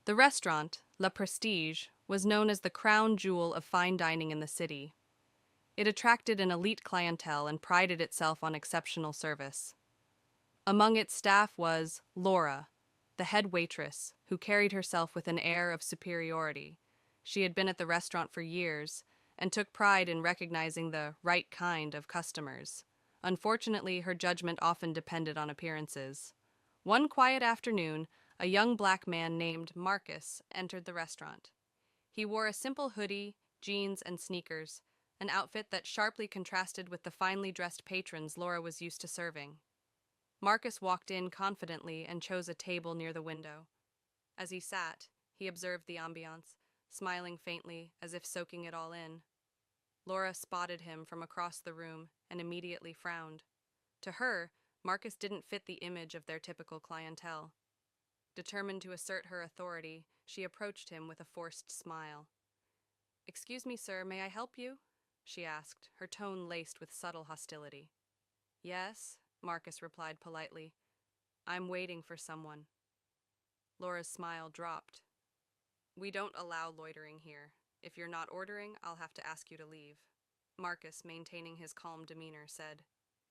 The restaurant, La Prestige, was known as the crown jewel of fine dining in the city. It attracted an elite clientele and prided itself on exceptional service. Among its staff was Laura, the head waitress, who carried herself with an air of superiority. She had been at the restaurant for years and took pride in recognizing the right kind of customers. Unfortunately, her judgment often depended on appearances. One quiet afternoon, a young black man named Marcus entered the restaurant. He wore a simple hoodie, jeans, and sneakers, an outfit that sharply contrasted with the finely dressed patrons Laura was used to serving. Marcus walked in confidently and chose a table near the window. As he sat, he observed the ambiance, smiling faintly as if soaking it all in. Laura spotted him from across the room and immediately frowned. To her, Marcus didn't fit the image of their typical clientele. Determined to assert her authority, she approached him with a forced smile. "Excuse me, sir, may I help you?" she asked, her tone laced with subtle hostility. "Yes," Marcus replied politely. "I'm waiting for someone." Laura's smile dropped. "We don't allow loitering here. If you're not ordering, I'll have to ask you to leave." Marcus, maintaining his calm demeanor, said,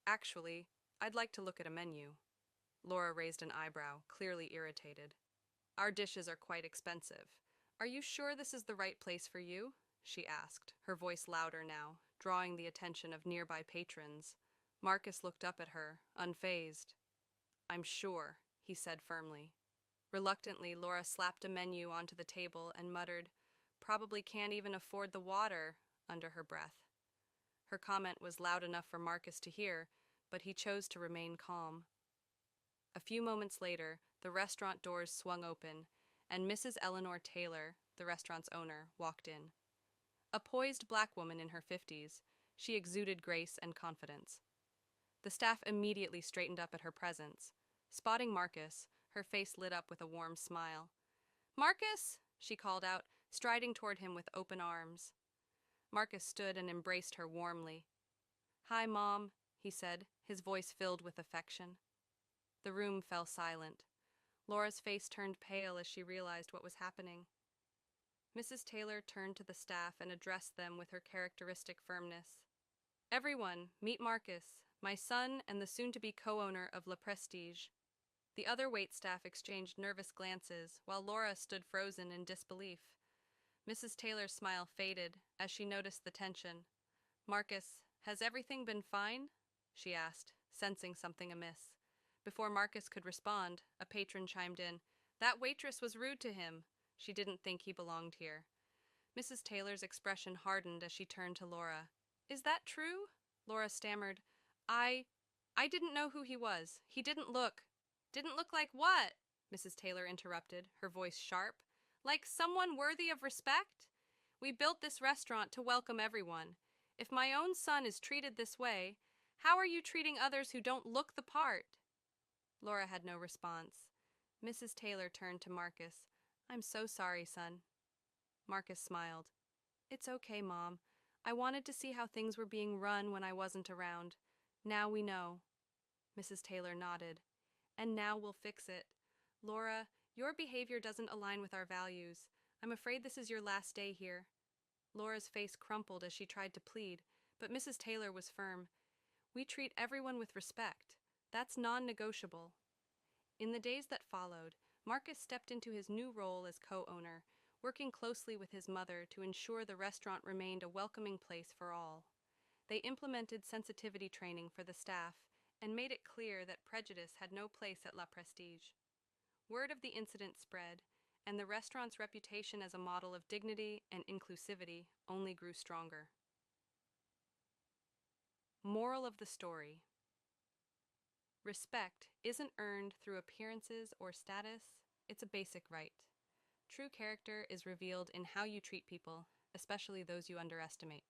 "Actually, I'd like to look at a menu." Laura raised an eyebrow, clearly irritated. "Our dishes are quite expensive. Are you sure this is the right place for you?" she asked, her voice louder now, drawing the attention of nearby patrons. Marcus looked up at her, unfazed. "I'm sure," he said firmly. Reluctantly, Laura slapped a menu onto the table and muttered, "Probably can't even afford the water," under her breath. Her comment was loud enough for Marcus to hear, but he chose to remain calm. A few moments later, the restaurant doors swung open, and Mrs. Eleanor Taylor, the restaurant's owner, walked in. A poised black woman in her 50s, she exuded grace and confidence. The staff immediately straightened up at her presence. Spotting Marcus, her face lit up with a warm smile. "Marcus!" she called out, striding toward him with open arms. Marcus stood and embraced her warmly. "Hi, Mom," he said, his voice filled with affection. The room fell silent. Laura's face turned pale as she realized what was happening. Mrs. Taylor turned to the staff and addressed them with her characteristic firmness. "Everyone, meet Marcus, my son and the soon-to-be co-owner of La Prestige." The other waitstaff exchanged nervous glances, while Laura stood frozen in disbelief. Mrs. Taylor's smile faded as she noticed the tension. "Marcus, has everything been fine?" she asked, sensing something amiss. Before Marcus could respond, a patron chimed in. "That waitress was rude to him. She didn't think he belonged here." Mrs. Taylor's expression hardened as she turned to Laura. "Is that true?" Laura stammered. I I didn't know who he was. He didn't look." "Didn't look like what?" Mrs. Taylor interrupted, her voice sharp. "Like someone worthy of respect? We built this restaurant to welcome everyone. If my own son is treated this way, how are you treating others who don't look the part?" Laura had no response. Mrs. Taylor turned to Marcus. "I'm so sorry, son." Marcus smiled. "It's okay, Mom. I wanted to see how things were being run when I wasn't around. Now we know." Mrs. Taylor nodded. "And now we'll fix it. Laura, your behavior doesn't align with our values. I'm afraid this is your last day here." Laura's face crumpled as she tried to plead, but Mrs. Taylor was firm. "We treat everyone with respect. That's non-negotiable." In the days that followed, Marcus stepped into his new role as co-owner, working closely with his mother to ensure the restaurant remained a welcoming place for all. They implemented sensitivity training for the staff and made it clear that prejudice had no place at La Prestige. Word of the incident spread, and the restaurant's reputation as a model of dignity and inclusivity only grew stronger. Moral of the story: respect isn't earned through appearances or status, it's a basic right. True character is revealed in how you treat people, especially those you underestimate.